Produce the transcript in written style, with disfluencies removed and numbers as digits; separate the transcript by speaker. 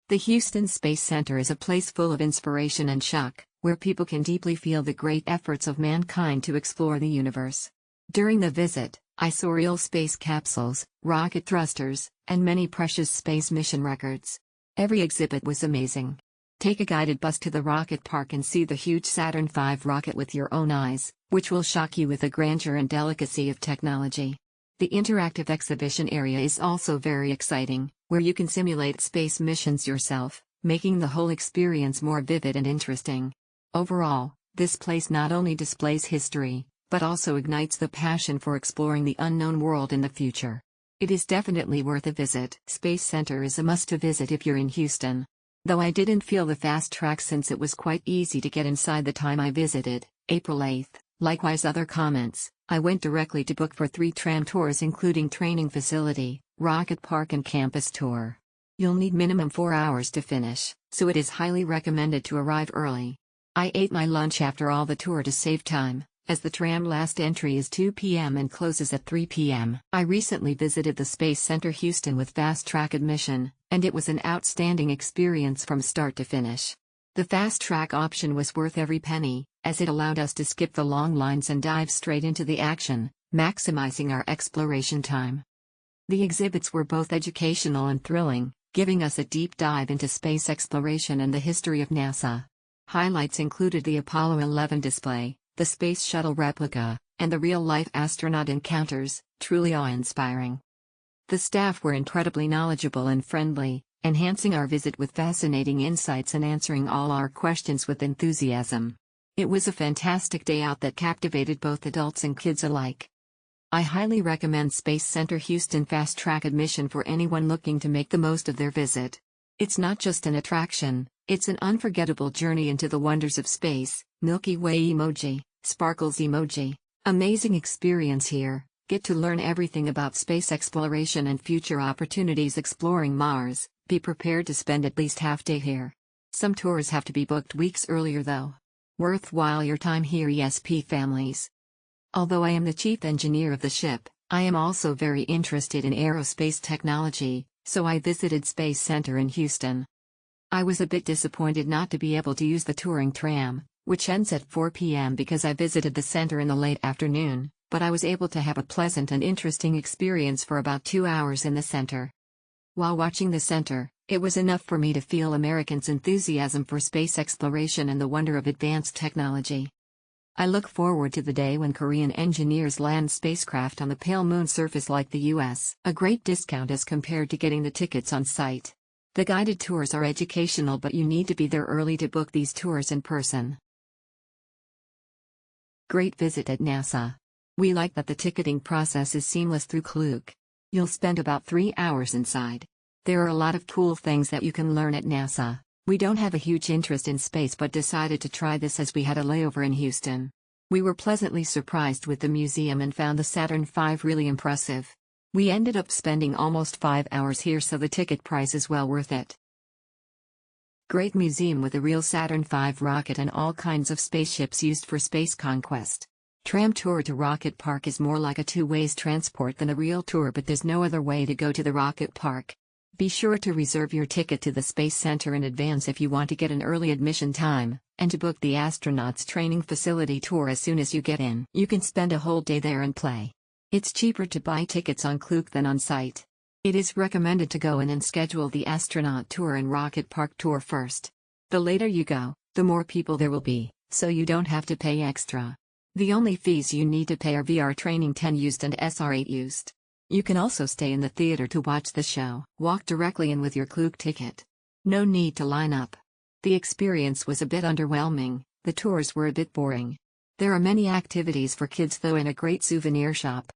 Speaker 1: The Houston Space Center is a place full of inspiration and shock, where people can deeply feel the great efforts of mankind to explore the universe. During the visit, I saw real space capsules, rocket thrusters, and many precious space mission records. Every exhibit was amazing. Take a guided bus to the rocket park and see the huge Saturn V rocket with your own eyes, which will shock you with the grandeur and delicacy of technology. The interactive exhibition area is also very exciting, where you can simulate space missions yourself, making the whole experience more vivid and interesting. Overall, this place not only displays history, but also ignites the passion for exploring the unknown world in the future. It is definitely worth a visit. Space Center is a must to visit if you're in Houston. Though I didn't feel the fast track since it was quite easy to get inside the time I visited, April 8th. Likewise other comments, I went directly to book for 3 tram tours including training facility, rocket park and campus tour. You'll need minimum 4 hours to finish, so it is highly recommended to arrive early. I ate my lunch after all the tour to save time, as the tram last entry is 2 p.m. and closes at 3 p.m. I recently visited the Space Center Houston with fast track admission, and it was an outstanding experience from start to finish. The fast track option was worth every penny, as it allowed us to skip the long lines and dive straight into the action, maximizing our exploration time. The exhibits were both educational and thrilling, giving us a deep dive into space exploration and the history of NASA. Highlights included the Apollo 11 display, the Space Shuttle replica, and the real-life astronaut encounters, truly awe-inspiring. The staff were incredibly knowledgeable and friendly, enhancing our visit with fascinating insights and answering all our questions with enthusiasm. It was a fantastic day out that captivated both adults and kids alike. I highly recommend Space Center Houston Fast Track admission for anyone looking to make the most of their visit. It's not just an attraction, it's an unforgettable journey into the wonders of space. Milky Way emoji, sparkles emoji. Amazing experience here. Get to learn everything about space exploration and future opportunities exploring Mars. Be prepared to spend at least half day here. Some tours have to be booked weeks earlier though. Worthwhile your time here, ESP families. Although I am the chief engineer of the ship, I am also very interested in aerospace technology, so I visited Space Center in Houston. I was a bit disappointed not to be able to use the touring tram, which ends at 4 p.m. because I visited the center in the late afternoon, but I was able to have a pleasant and interesting experience for about 2 hours in the center. While watching the center, it was enough for me to feel Americans' enthusiasm for space exploration and the wonder of advanced technology. I look forward to the day when Korean engineers land spacecraft on the pale moon surface like the US. A great discount as compared to getting the tickets on site. The guided tours are educational, but you need to be there early to book these tours in person. Great visit at NASA. We like that the ticketing process is seamless through Klook. You'll spend about 3 hours inside. There are a lot of cool things that you can learn at NASA. We don't have a huge interest in space but decided to try this as we had a layover in Houston. We were pleasantly surprised with the museum and found the Saturn V really impressive. We ended up spending almost 5 hours here, so the ticket price is well worth it. Great museum with a real Saturn V rocket and all kinds of spaceships used for space conquest. Tram tour to Rocket Park is more like a two-ways transport than a real tour, but there's no other way to go to the Rocket Park. Be sure to reserve your ticket to the Space Center in advance if you want to get an early admission time, and to book the astronauts training facility tour as soon as you get in. You can spend a whole day there and play. It's cheaper to buy tickets on Klook than on site. It is recommended to go in and schedule the astronaut tour and Rocket Park tour first. The later you go, the more people there will be, so you don't have to pay extra. The only fees you need to pay are VR Training 10 used and SR8 used. You can also stay in the theater to watch the show. Walk directly in with your Klook ticket. No need to line up. The experience was a bit underwhelming, the tours were a bit boring. There are many activities for kids though and a great souvenir shop.